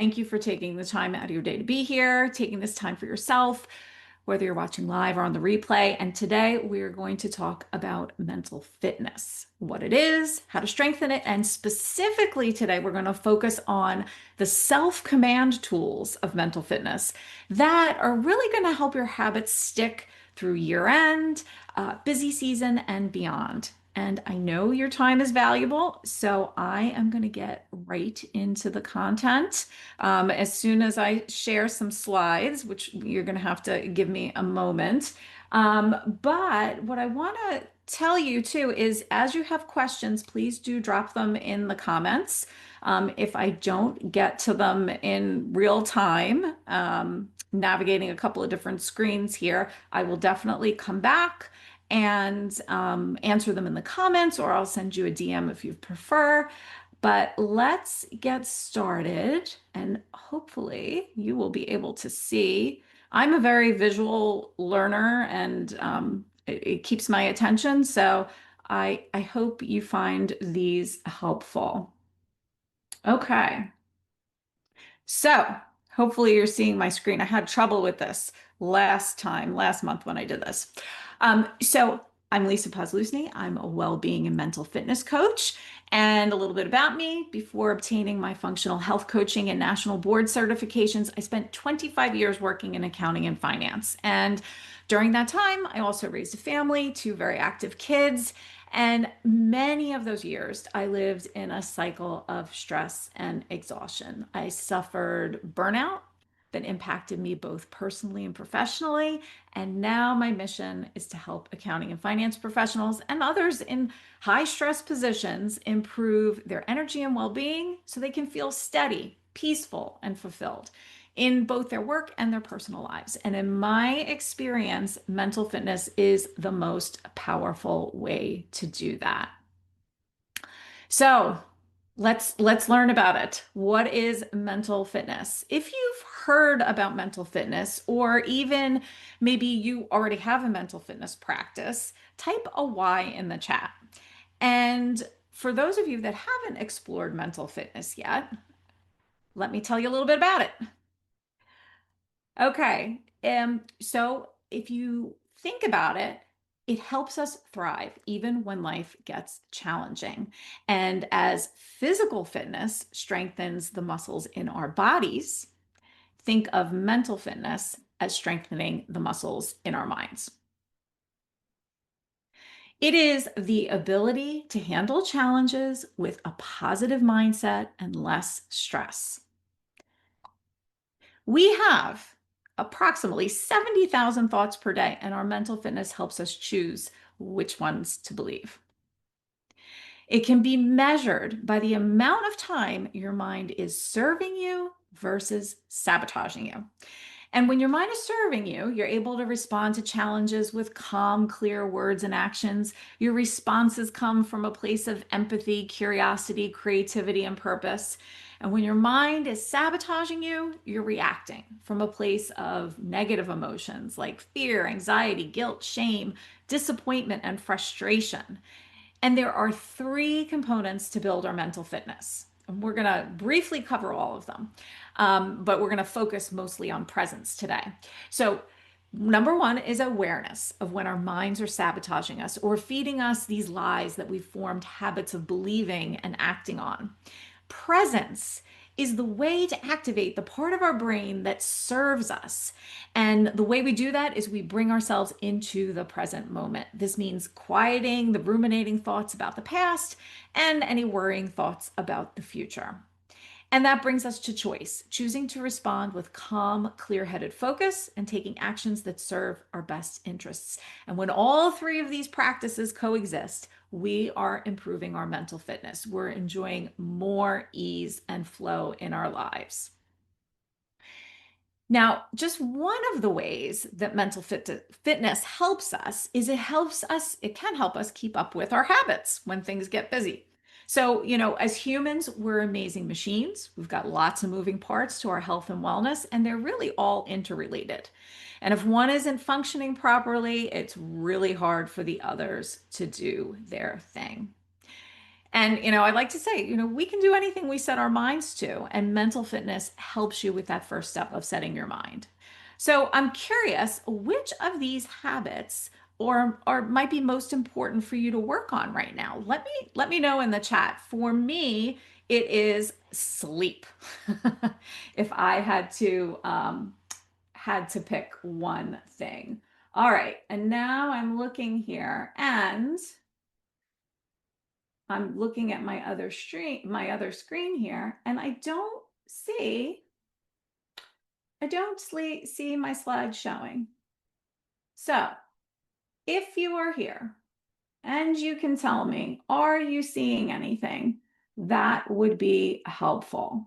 Thank you for taking the time out of your day to be here, taking this time for yourself, whether you're watching live or on the replay. And today we are going to talk about mental fitness, what it is, how to strengthen it. And specifically today, we're going to focus on the self-command tools of mental fitness that are really going to help your habits stick through year end, busy season, and beyond. And I know your time is valuable, so I am going to get right into the content as soon as I share some slides, which you're going to have to give me a moment. But what I want to tell you too is as you have questions, please do drop them in the comments. If I don't get to them in real time, navigating a couple of different screens here, I will definitely come back and answer them in the comments, or I'll send you a DM if you prefer. But let's get started, and hopefully you will be able to see. I'm a very visual learner, and it keeps my attention, so I hope you find these helpful. Okay, so hopefully you're seeing my screen. I had trouble with this last month when I did this. So I'm Lisa Pozlusny. I'm a well-being and mental fitness coach. And a little bit about me, before obtaining my functional health coaching and national board certifications, I spent 25 years working in accounting and finance. And during that time, I also raised a family, two very active kids. And many of those years, I lived in a cycle of stress and exhaustion. I suffered burnout that impacted me both personally and professionally. And now my mission is to help accounting and finance professionals and others in high stress positions improve their energy and well being so they can feel steady, peaceful, and fulfilled in both their work and their personal lives. And in my experience, mental fitness is the most powerful way to do that. So, let's learn about it. What is mental fitness? If you've heard about mental fitness, or even maybe you already have a mental fitness practice, type a Y in the chat. And for those of you that haven't explored mental fitness yet, let me tell you a little bit about it. Okay. So if you think about it, it helps us thrive even when life gets challenging. And as physical fitness strengthens the muscles in our bodies, think of mental fitness as strengthening the muscles in our minds. It is the ability to handle challenges with a positive mindset and less stress. We have approximately 70,000 thoughts per day, and our mental fitness helps us choose which ones to believe. It can be measured by the amount of time your mind is serving you versus sabotaging you. And when your mind is serving you, you're able to respond to challenges with calm, clear words and actions. Your responses come from a place of empathy, curiosity, creativity, and purpose. And when your mind is sabotaging you, you're reacting from a place of negative emotions like fear, anxiety, guilt, shame, disappointment, and frustration. And there are three components to build our mental fitness. And we're going to briefly cover all of them, but we're going to focus mostly on presence today. So, number one is awareness of when our minds are sabotaging us or feeding us these lies that we've formed habits of believing and acting on. Presence is the way to activate the part of our brain that serves us. And the way we do that is we bring ourselves into the present moment. This means quieting the ruminating thoughts about the past and any worrying thoughts about the future. And that brings us to choice, choosing to respond with calm, clear-headed focus and taking actions that serve our best interests. And when all three of these practices coexist, we are improving our mental fitness. We're enjoying more ease and flow in our lives. Now, just one of the ways that mental fitness helps us is it can help us keep up with our habits when things get busy. So, as humans, we're amazing machines. We've got lots of moving parts to our health and wellness, and they're really all interrelated. And if one isn't functioning properly, it's really hard for the others to do their thing. And, I'd like to say, we can do anything we set our minds to, and mental fitness helps you with that first step of setting your mind. So I'm curious, which of these habits or might be most important for you to work on right now? Let me know in the chat. For me, it is sleep. If I had to pick one thing. All right, and now I'm looking here, and I'm looking at my other screen here, and I don't see my slide showing. So if you are here and you can tell me, are you seeing anything? That would be helpful.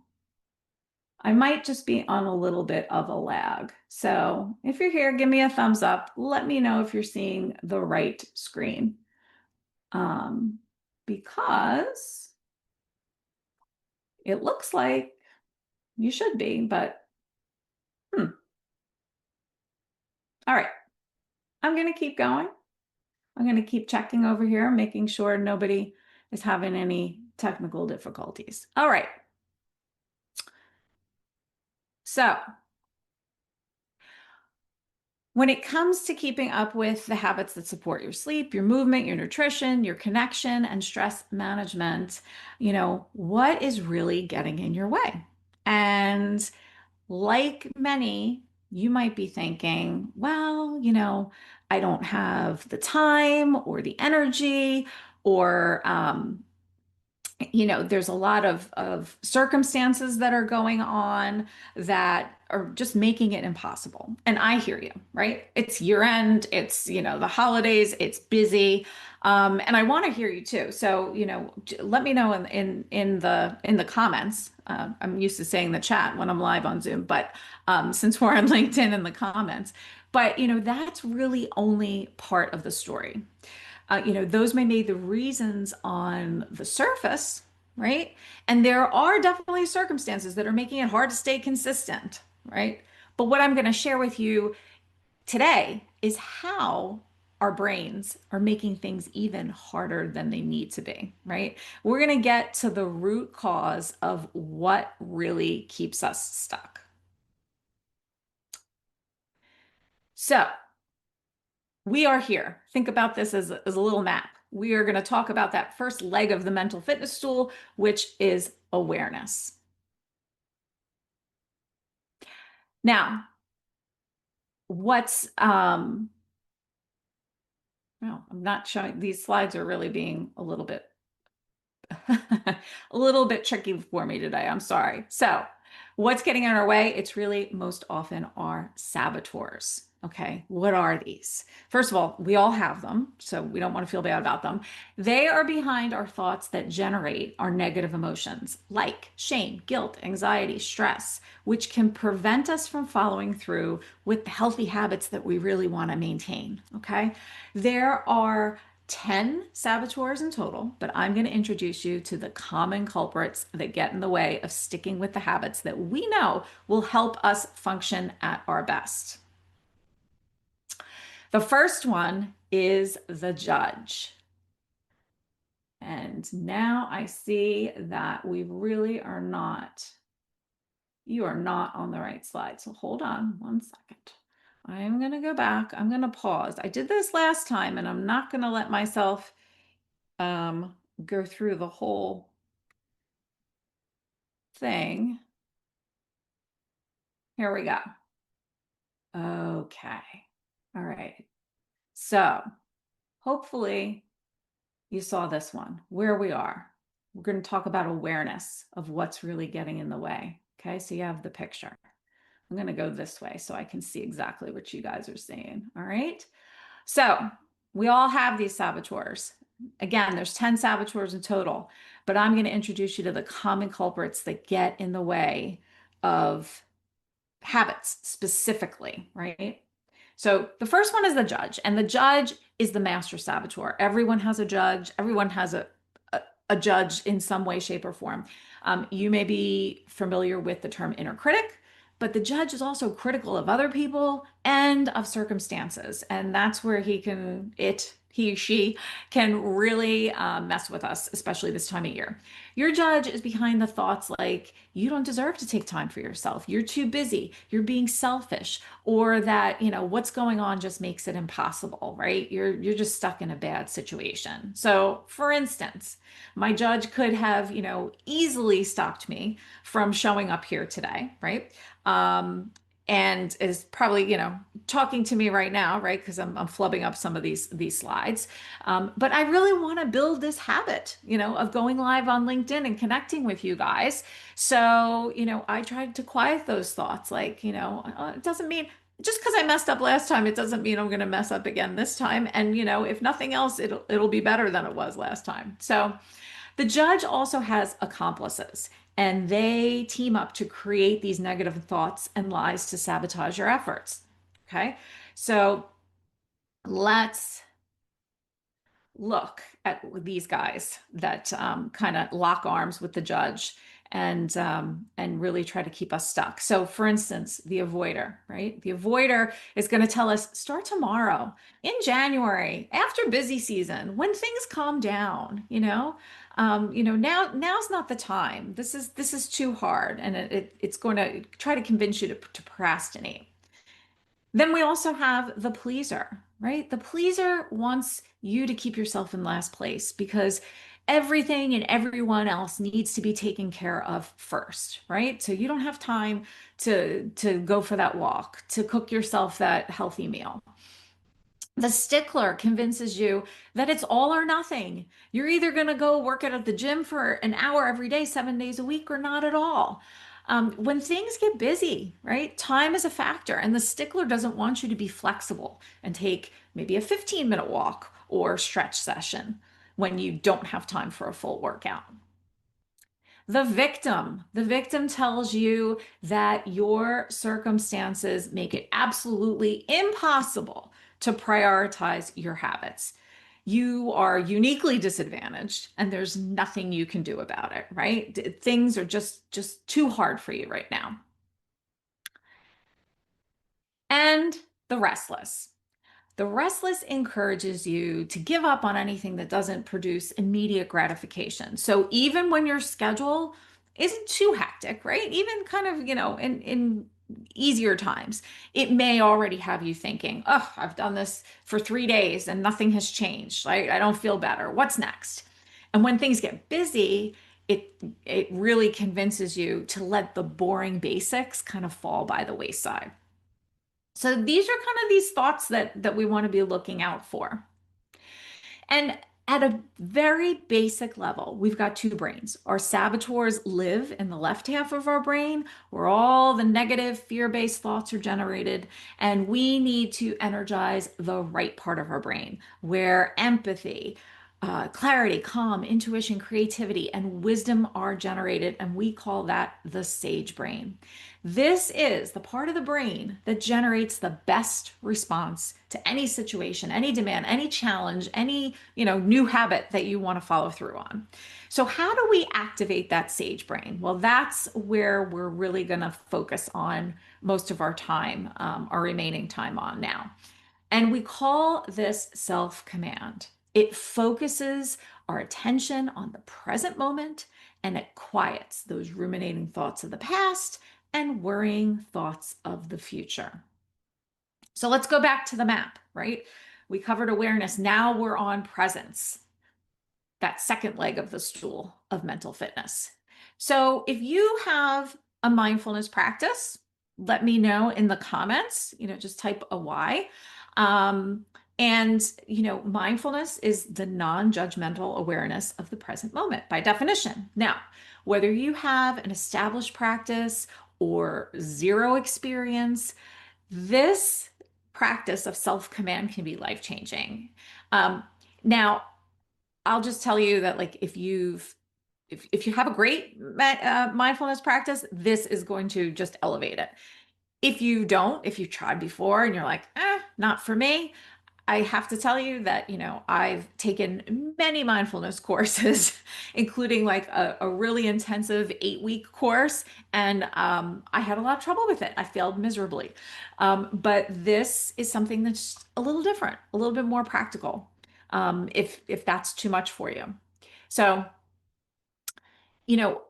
I might just be on a little bit of a lag. So if you're here, give me a thumbs up. Let me know if you're seeing the right screen. Because it looks like you should be, but all right. I'm going to keep going. I'm going to keep checking over here, making sure nobody is having any technical difficulties. All right. So when it comes to keeping up with the habits that support your sleep, your movement, your nutrition, your connection, and stress management, what is really getting in your way? And like many, you might be thinking, well, I don't have the time or the energy, or there's a lot of circumstances that are going on that are just making it impossible. And I hear you, right? It's year end, it's, the holidays, it's busy. And I want to hear you too. So, let me know in the comments. I'm used to saying the chat when I'm live on Zoom, but since we're on LinkedIn, in the comments. But, that's really only part of the story. Those may be the reasons on the surface, right? And there are definitely circumstances that are making it hard to stay consistent, right? But what I'm going to share with you today is how our brains are making things even harder than they need to be, right? We're going to get to the root cause of what really keeps us stuck. So, we are here. Think about this as a little map. We are going to talk about that first leg of the mental fitness stool, which is awareness. Now, well, I'm not showing, these slides are really being a little bit a little bit tricky for me today. I'm sorry. So, what's getting in our way? It's really most often our saboteurs. Okay, what are these? First of all, we all have them, so we don't want to feel bad about them. They are behind our thoughts that generate our negative emotions like shame, guilt, anxiety, stress, which can prevent us from following through with the healthy habits that we really want to maintain. Okay, there are 10 saboteurs in total, but I'm going to introduce you to the common culprits that get in the way of sticking with the habits that we know will help us function at our best. The first one is the judge. And now I see that we really are not, you are not on the right slide. So hold on one second. I'm going to go back. I'm going to pause. I did this last time, and I'm not going to let myself go through the whole thing. Here we go. Okay. All right. So hopefully you saw this one, where we are. We're going to talk about awareness of what's really getting in the way. Okay. So you have the picture. I'm going to go this way so I can see exactly what you guys are seeing. All right. So we all have these saboteurs. Again, there's 10 saboteurs in total, but I'm going to introduce you to the common culprits that get in the way of habits specifically, right? So the first one is the judge, and the judge is the master saboteur. Everyone has a judge. Everyone has a judge in some way, shape, or form. You may be familiar with the term inner critic, but the judge is also critical of other people end of circumstances. And that's where he, she can really mess with us, especially this time of year. Your judge is behind the thoughts like, you don't deserve to take time for yourself. You're too busy. You're being selfish, or that, what's going on just makes it impossible, right? You're just stuck in a bad situation. So, for instance, my judge could have, easily stopped me from showing up here today, right? Um, and is probably, talking to me right now, right? Because I'm flubbing up some of these slides. But I really want to build this habit, of going live on LinkedIn and connecting with you guys. So, I tried to quiet those thoughts, like, it doesn't mean just because I messed up last time, it doesn't mean I'm going to mess up again this time. And, if nothing else, it'll be better than it was last time. So the judge also has accomplices, and they team up to create these negative thoughts and lies to sabotage your efforts. Okay. So let's look at these guys that kind of lock arms with the judge and really try to keep us stuck. So, for instance, the avoider, right? The avoider is going to tell us start tomorrow in January after busy season when things calm down. Now's not the time. This is too hard, and it's going to try to convince you to procrastinate. Then we also have the pleaser, right? The pleaser wants you to keep yourself in last place because everything and everyone else needs to be taken care of first, right? So you don't have time to go for that walk, to cook yourself that healthy meal. The stickler convinces you that it's all or nothing. You're either going to go work out at the gym for an hour every day, 7 days a week, or not at all. When things get busy, right, time is a factor, and the stickler doesn't want you to be flexible and take maybe a 15-minute walk or stretch session when you don't have time for a full workout. The victim tells you that your circumstances make it absolutely impossible to prioritize your habits. You are uniquely disadvantaged and there's nothing you can do about it, right? Things are just too hard for you right now. And the restless. The restless encourages you to give up on anything that doesn't produce immediate gratification. So even when your schedule isn't too hectic, right? Even kind of, in easier times, it may already have you thinking, oh, I've done this for 3 days and nothing has changed, right? I don't feel better. What's next? And when things get busy, it really convinces you to let the boring basics kind of fall by the wayside. So these are kind of these thoughts that we want to be looking out for. And at a very basic level, we've got two brains. Our saboteurs live in the left half of our brain, where all the negative fear-based thoughts are generated, and we need to energize the right part of our brain, where empathy, clarity, calm, intuition, creativity, and wisdom are generated, and we call that the sage brain. This is the part of the brain that generates the best response to any situation, any demand, any challenge, any, new habit that you want to follow through on. So how do we activate that sage brain? Well, that's where we're really going to focus on most of our time, our remaining time on now. And we call this self-command. It focuses our attention on the present moment and it quiets those ruminating thoughts of the past and worrying thoughts of the future. So let's go back to the map, right? We covered awareness. Now we're on presence, that second leg of the stool of mental fitness. So if you have a mindfulness practice, let me know in the comments, just type a Y. Mindfulness is the non-judgmental awareness of the present moment by definition. Now, whether you have an established practice or zero experience, this practice of self-command can be life-changing. Now, I'll just tell you that, like, if you have a great mindfulness practice, this is going to just elevate it. If you don't, if you've tried before and you're like, not for me, I have to tell you that, I've taken many mindfulness courses, including like a really intensive 8-week course, and I had a lot of trouble with it. I failed miserably. But this is something that's a little different, a little bit more practical, if that's too much for you. So, you know,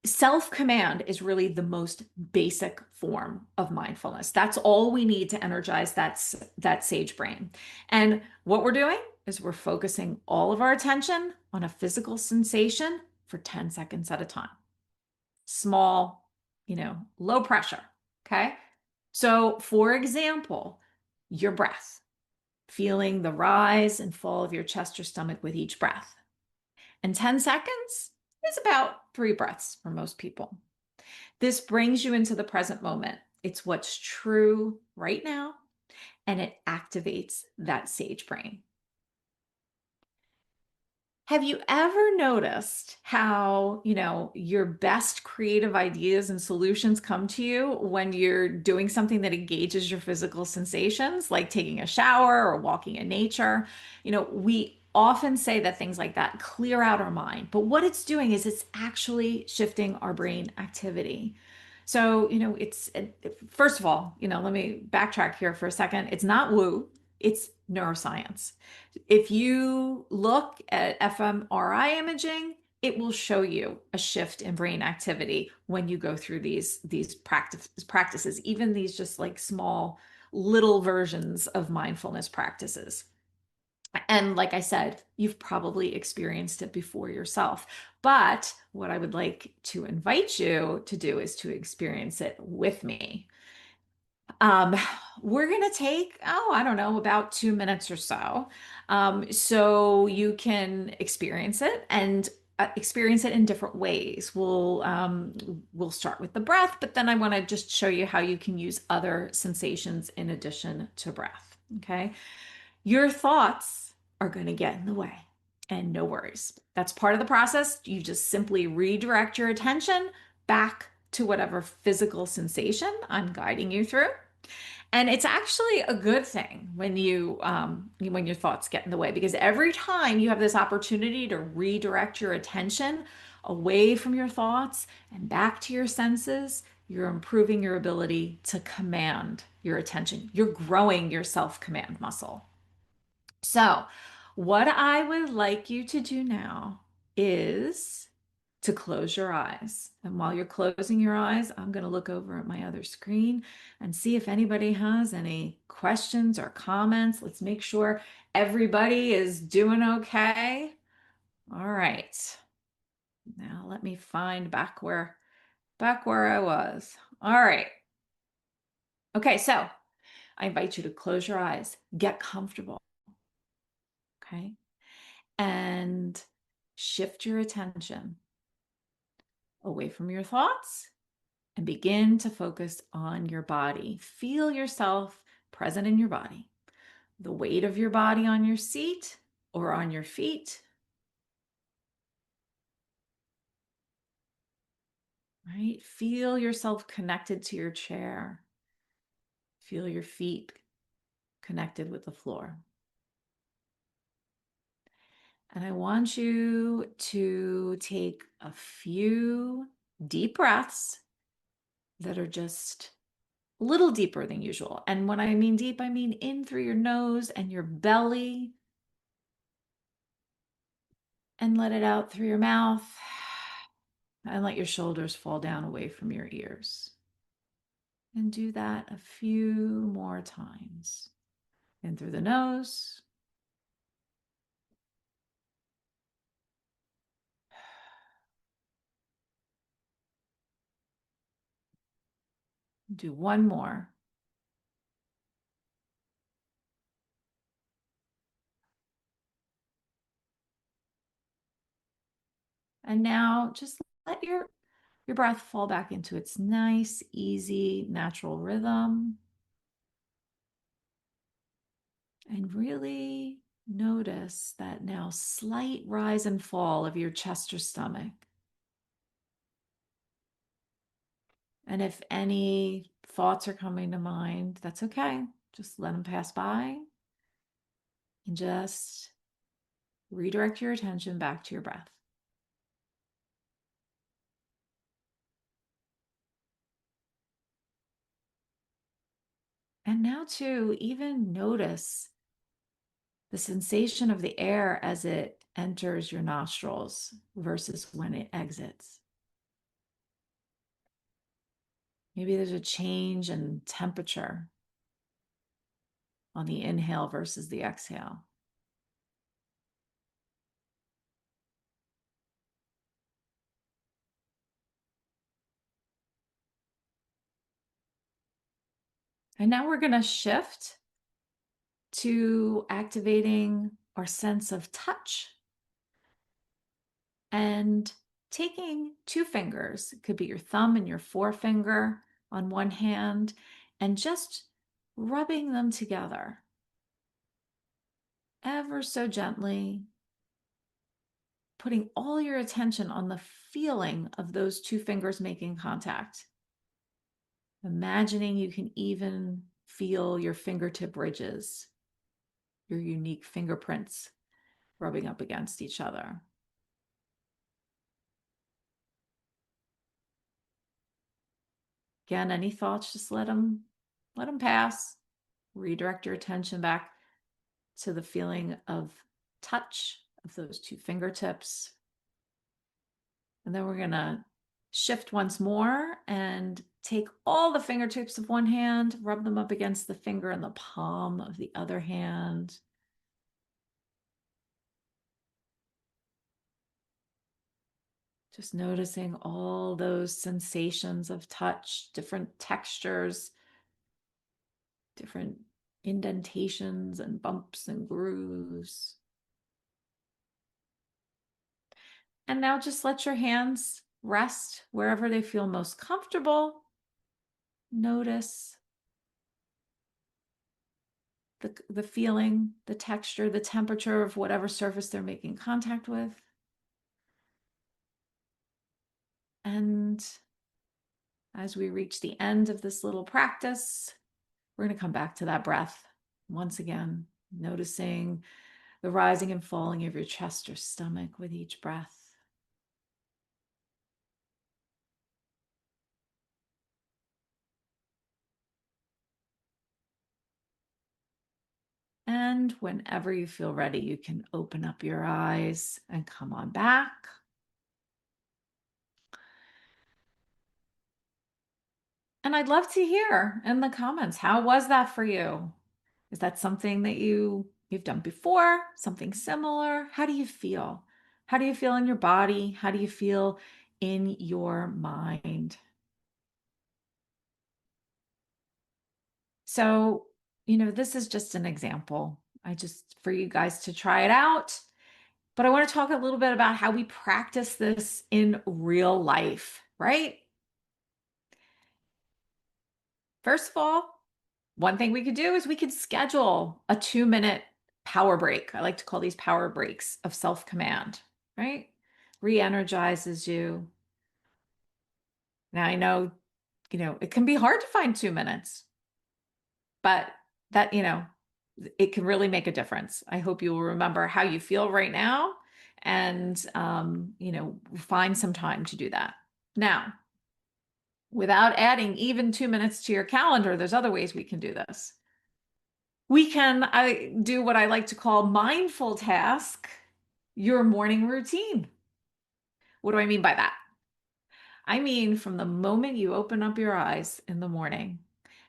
self-command is really the most basic form of mindfulness. That's all we need to energize that sage brain. And what we're doing is we're focusing all of our attention on a physical sensation for 10 seconds at a time. Small, low pressure. Okay. So, for example, your breath, feeling the rise and fall of your chest or stomach with each breath. And 10 seconds is about 3 breaths for most people. This brings you into the present moment. It's what's true right now, and it activates that sage brain. Have you ever noticed how, your best creative ideas and solutions come to you when you're doing something that engages your physical sensations, like taking a shower or walking in nature? We often say that things like that clear out our mind, but what it's doing is it's actually shifting our brain activity. So, first of all, let me backtrack here for a second. It's not woo, it's neuroscience. If you look at fMRI imaging, it will show you a shift in brain activity when you go through these practices, even these just like small little versions of mindfulness practices. And like I said, you've probably experienced it before yourself. But what I would like to invite you to do is to experience it with me. Um, we're going to take, I don't know, about 2 minutes or so. So you can experience it and experience it in different ways. We'll start with the breath, but then I want to just show you how you can use other sensations in addition to breath. Okay. Your thoughts are going to get in the way, and no worries. That's part of the process. You just simply redirect your attention back to whatever physical sensation I'm guiding you through. And it's actually a good thing when your thoughts get in the way, because every time you have this opportunity to redirect your attention away from your thoughts and back to your senses, you're improving your ability to command your attention. You're growing your self-command muscle. So, what I would like you to do now is to close your eyes. And while you're closing your eyes, I'm going to look over at my other screen and see if anybody has any questions or comments. Let's make sure everybody is doing okay. All right. Now let me find back where I was. All right. Okay, so I invite you to close your eyes, get comfortable, okay? And shift your attention away from your thoughts and begin to focus on your body. Feel yourself present in your body. The weight of your body on your seat or on your feet. Right? Feel yourself connected to your chair. Feel your feet connected with the floor. And I want you to take a few deep breaths that are just a little deeper than usual. And when I mean deep, I mean in through your nose and your belly, and let it out through your mouth, and let your shoulders fall down away from your ears. And do that a few more times. In through the nose. Do one more. And now just let your breath fall back into its nice, easy, natural rhythm. And really notice that now slight rise and fall of your chest or stomach. And if any thoughts are coming to mind, that's okay. Just let them pass by And just redirect your attention back to your breath. And now to even notice the sensation of the air as it enters your nostrils versus when it exits. Maybe there's a change in temperature on the inhale versus the exhale. And now we're going to shift to activating our sense of touch and taking two fingers, it could be your thumb and your forefinger on one hand, and just rubbing them together ever so gently, putting all your attention on the feeling of those two fingers making contact. Imagining you can even feel your fingertip ridges, your unique fingerprints rubbing up against each other. Again, any thoughts, just let them pass. Redirect your attention back to the feeling of touch of those two fingertips. And then we're going to shift once more and take all the fingertips of one hand, rub them up against the finger in the palm of the other hand. Just noticing all those sensations of touch, different textures, different indentations and bumps and grooves. And now just let your hands rest wherever they feel most comfortable. Notice the feeling, the texture, the temperature of whatever surface they're making contact with. And as we reach the end of this little practice, we're going to come back to that breath once again, noticing the rising and falling of your chest or stomach with each breath. And whenever you feel ready, you can open up your eyes and come on back. And I'd love to hear in the comments, how was that for you? Is that something that you've done before? Something similar? How do you feel? How do you feel in your body? How do you feel in your mind? So, this is just an example. For you guys to try it out. But I want to talk a little bit about how we practice this in real life, right? First of all, one thing we could do is we could schedule a 2-minute power break. I like to call these power breaks of self-command, right? Re-energizes you. Now I know, it can be hard to find 2 minutes, but that, it can really make a difference. I hope you will remember how you feel right now and, find some time to do that. Now, without adding even 2 minutes to your calendar, there's other ways we can do this. We can do what I like to call mindful task, your morning routine. What do I mean by that? I mean, from the moment you open up your eyes in the morning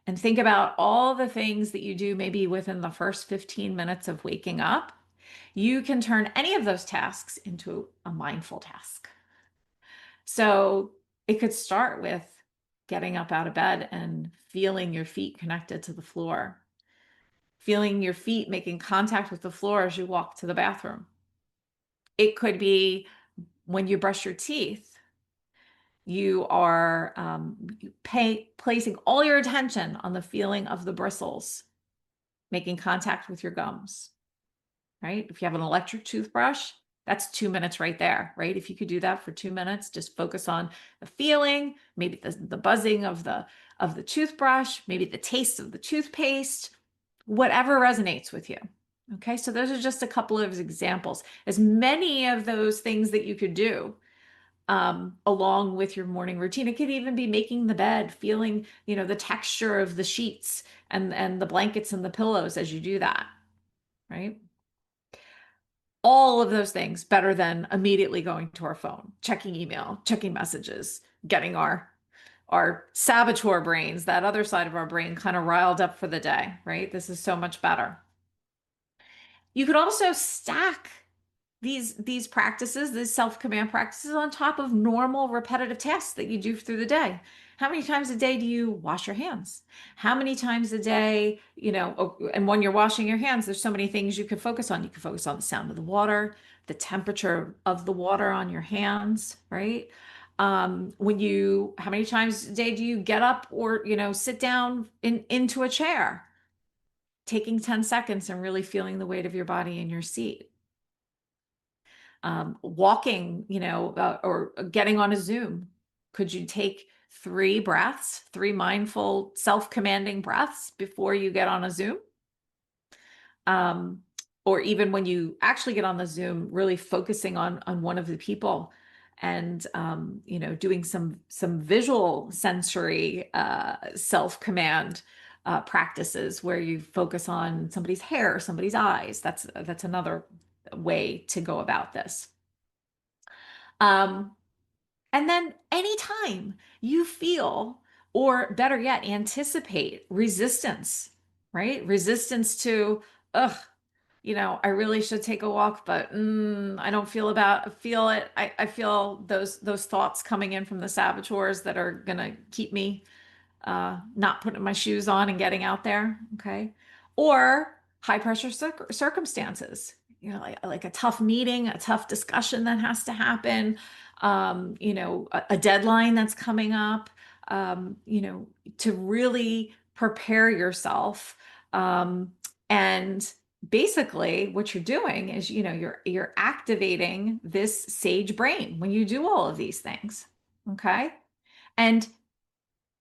and think about all the things that you do maybe within the first 15 minutes of waking up, you can turn any of those tasks into a mindful task. So it could start with getting up out of bed and feeling your feet connected to the floor, feeling your feet making contact with the floor as you walk to the bathroom. It could be when you brush your teeth, you are placing all your attention on the feeling of the bristles making contact with your gums, right? If you have an electric toothbrush, that's 2 minutes right there, right? If you could do that for 2 minutes, just focus on the feeling, maybe the buzzing of the toothbrush, maybe the taste of the toothpaste, whatever resonates with you, Okay, so those are just a couple of examples. As many of those things that you could do along with your morning routine. It could even be making the bed, feeling, the texture of the sheets and the blankets and the pillows as you do that, right? All of those things better than immediately going to our phone, checking email, checking messages, getting our saboteur brains, that other side of our brain kind of riled up for the day, right? This is so much better. You could also stack these practices, these self-command practices on top of normal repetitive tasks that you do through the day. How many times a day do you wash your hands? How many times a day, and when you're washing your hands, there's so many things you could focus on. You can focus on the sound of the water, the temperature of the water on your hands, right? How many times a day do you get up or, sit down into a chair, taking 10 seconds and really feeling the weight of your body in your seat? Walking, or getting on a Zoom. Could you take 3 breaths, 3 mindful, self-commanding breaths before you get on a Zoom? Um, or even when you actually get on the Zoom, really focusing on one of the people and doing some visual sensory self-command practices where you focus on somebody's hair, somebody's eyes. That's another way to go about this. Um, and then anytime you feel, or better yet, anticipate resistance, right? Resistance to, ugh, I really should take a walk, but I don't feel it. I feel those thoughts coming in from the saboteurs that are gonna keep me not putting my shoes on and getting out there. Okay. Or high pressure circumstances, like a tough meeting, a tough discussion that has to happen, a deadline that's coming up, to really prepare yourself. And basically what you're doing is, you're activating this sage brain when you do all of these things. Okay. And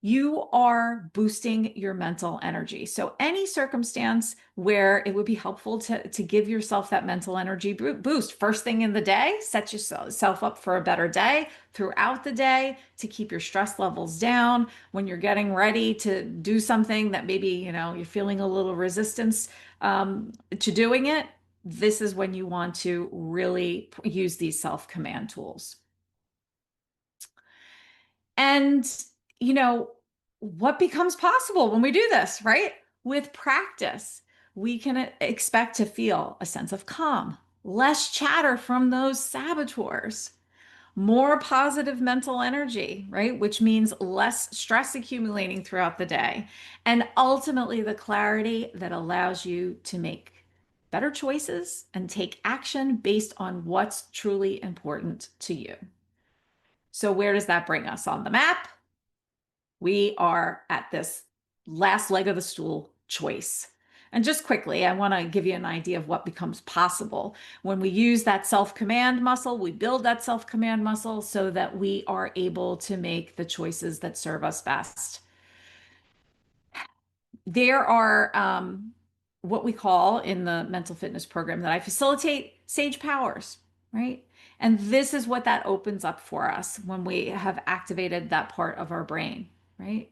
you are boosting your mental energy. So any circumstance where it would be helpful to give yourself that mental energy boost first thing in the day, set yourself up for a better day throughout the day to keep your stress levels down. When you're getting ready to do something that maybe, you're feeling a little resistance to doing it, this is when you want to really use these self-command tools. And, you know, what becomes possible when we do this, right? With practice, we can expect to feel a sense of calm, less chatter from those saboteurs, more positive mental energy, right? Which means less stress accumulating throughout the day, and ultimately the clarity that allows you to make better choices and take action based on what's truly important to you. So, where does that bring us on the map? We are at this last leg of the stool, choice. And just quickly, I want to give you an idea of what becomes possible. When we use that self-command muscle, we build that self-command muscle so that we are able to make the choices that serve us best. There are what we call in the mental fitness program that I facilitate sage powers, right? And this is what that opens up for us when we have activated that part of our brain, right?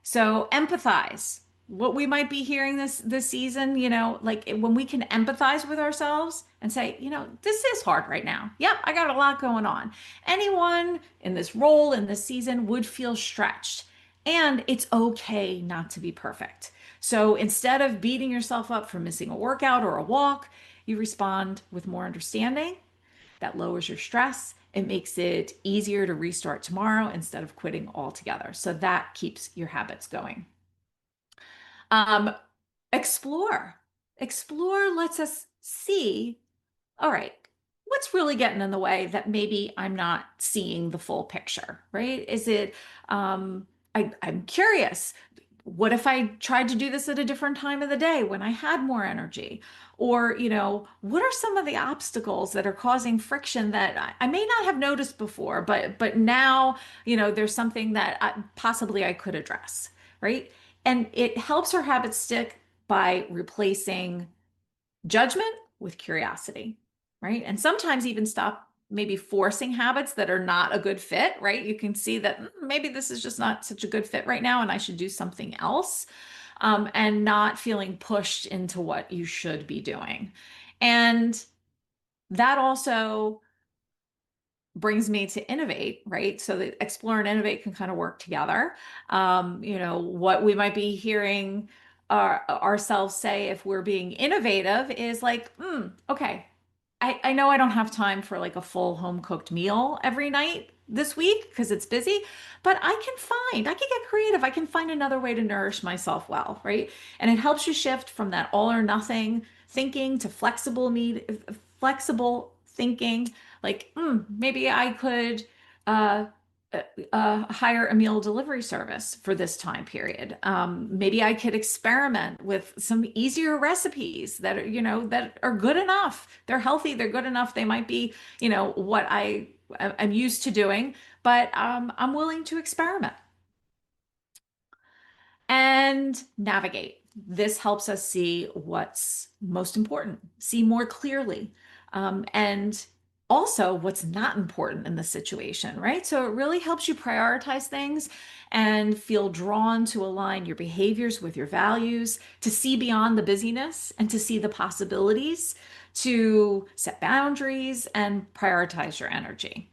So empathize. What we might be hearing this season, like when we can empathize with ourselves and say, this is hard right now. Yep, I got a lot going on. Anyone in this role in this season would feel stretched. And it's okay not to be perfect. So instead of beating yourself up for missing a workout or a walk, you respond with more understanding. That lowers your stress. It makes it easier to restart tomorrow instead of quitting altogether. So that keeps your habits going. Um, explore. Explore lets us see, all right, what's really getting in the way that maybe I'm not seeing the full picture, right? Is it, I'm curious. What if I tried to do this at a different time of the day when I had more energy? Or, what are some of the obstacles that are causing friction that I may not have noticed before, but now, there's something that possibly I could address, right? And it helps our habits stick by replacing judgment with curiosity, right? And sometimes even stop maybe forcing habits that are not a good fit, right? You can see that maybe this is just not such a good fit right now and I should do something else, and not feeling pushed into what you should be doing. And that also brings me to innovate, right? So that explore and innovate can kind of work together. What we might be hearing ourselves say if we're being innovative is like, okay, I know I don't have time for like a full home cooked meal every night this week because it's busy, but I can get creative. I can find another way to nourish myself well, right? And it helps you shift from that all or nothing thinking to flexible thinking. Like, maybe I could uh, hire a meal delivery service for this time period. Maybe I could experiment with some easier recipes that are, that are good enough. They're healthy, they're good enough. They might be, what I'm used to doing, but I'm willing to experiment and navigate. This helps us see what's most important, see more clearly, and also what's not important in the situation, right? So it really helps you prioritize things and feel drawn to align your behaviors with your values, to see beyond the busyness and to see the possibilities, to set boundaries and prioritize your energy.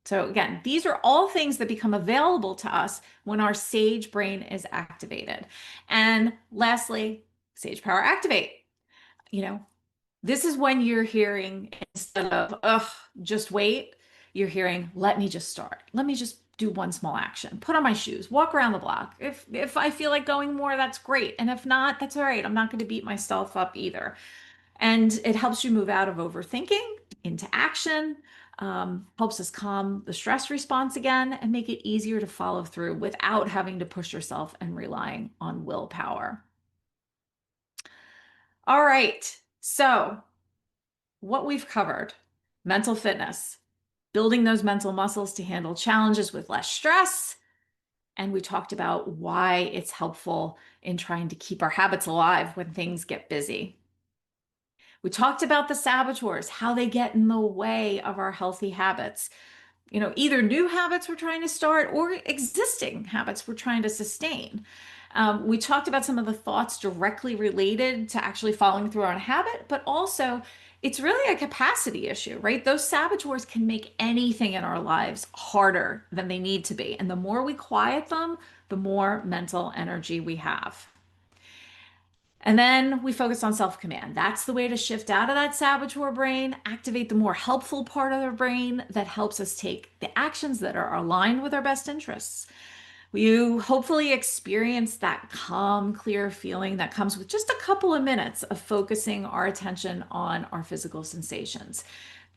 So again, these are all things that become available to us when our sage brain is activated. And lastly, sage power activate. You know, this is when you're hearing, instead of, ugh, just wait, you're hearing, let me just start. Let me just do one small action. Put on my shoes, walk around the block. If I feel like going more, that's great. And if not, that's all right. I'm not going to beat myself up either. And it helps you move out of overthinking into action, helps us calm the stress response again, and make it easier to follow through without having to push yourself and relying on willpower. All right. So, what we've covered: mental fitness, building those mental muscles to handle challenges with less stress. And we talked about why it's helpful in trying to keep our habits alive when things get busy. We talked about the saboteurs, how they get in the way of our healthy habits. Either new habits we're trying to start or existing habits we're trying to sustain. We talked about some of the thoughts directly related to actually following through on a habit, but also it's really a capacity issue, right? Those saboteurs can make anything in our lives harder than they need to be. And the more we quiet them, the more mental energy we have. And then we focus on self command. That's the way to shift out of that saboteur brain, activate the more helpful part of the brain that helps us take the actions that are aligned with our best interests. You hopefully experience that calm, clear feeling that comes with just a couple of minutes of focusing our attention on our physical sensations.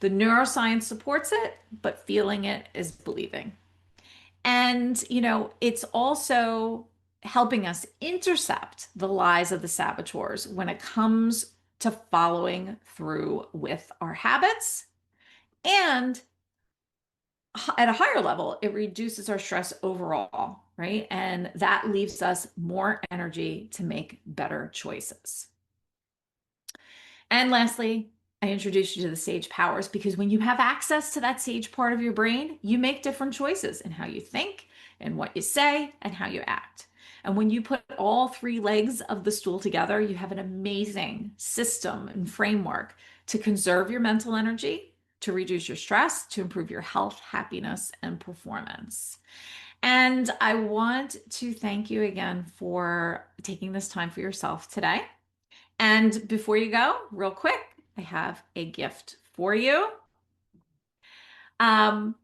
The neuroscience supports it, but feeling it is believing. And, it's also helping us intercept the lies of the saboteurs when it comes to following through with our habits. And at a higher level, it reduces our stress overall, right? And that leaves us more energy to make better choices. And lastly, I introduced you to the sage powers because when you have access to that sage part of your brain, you make different choices in how you think and what you say and how you act. And when you put all three legs of the stool together, you have an amazing system and framework to conserve your mental energy, to reduce your stress, to improve your health, happiness, and performance. And I want to thank you again for taking this time for yourself today. And before you go, real quick, I have a gift for you. Um,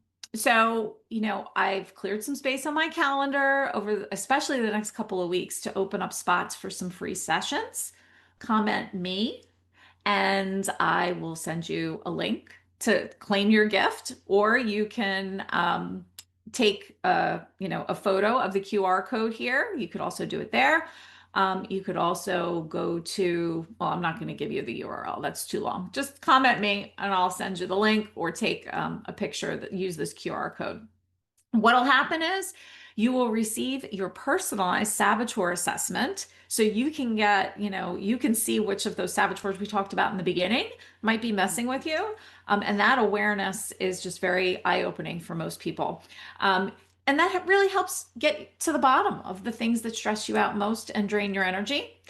I've cleared some space on my calendar over, especially the next couple of weeks, to open up spots for some free sessions. Comment me, and I will send you a link to claim your gift, or you can take a photo of the QR code here. You could also do it there. You could also go to, well, I'm not going to give you the URL. That's too long. Just comment me and I'll send you the link, or take a picture that use this QR code. What'll happen is You will receive your personalized saboteur assessment. So you can get, you can see which of those saboteurs we talked about in the beginning might be messing with you. And that awareness is just very eye-opening for most people. And that really helps get to the bottom of the things that stress you out most and drain your energy.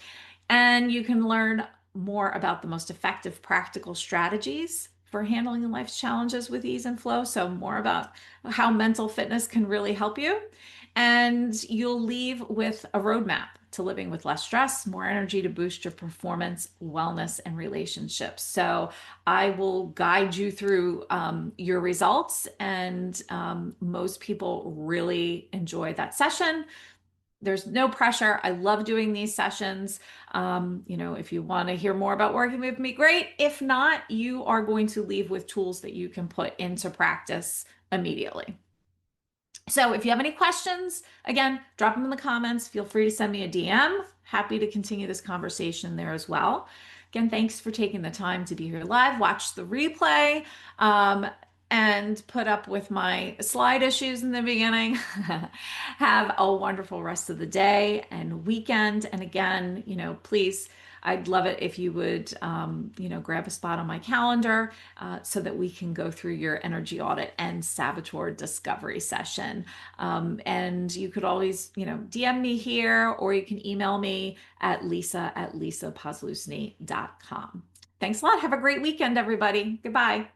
And you can learn more about the most effective practical strategies for handling life's challenges with ease and flow. So, more about how mental fitness can really help you. And you'll leave with a roadmap to living with less stress, more energy to boost your performance, wellness, and relationships. So, I will guide you through your results, and most people really enjoy that session. There's no pressure. I love doing these sessions. If you want to hear more about working with me, great. If not, you are going to leave with tools that you can put into practice immediately. So if you have any questions, again, drop them in the comments. Feel free to send me a DM. Happy to continue this conversation there as well. Again, thanks for taking the time to be here live. Watch the replay. And put up with my slide issues in the beginning. Have a wonderful rest of the day and weekend. And again, please, I'd love it if you would, grab a spot on my calendar so that we can go through your energy audit and saboteur discovery session. And you could always, DM me here, or you can email me at lisa@lisapozlusny.com. Thanks a lot. Have a great weekend, everybody. Goodbye.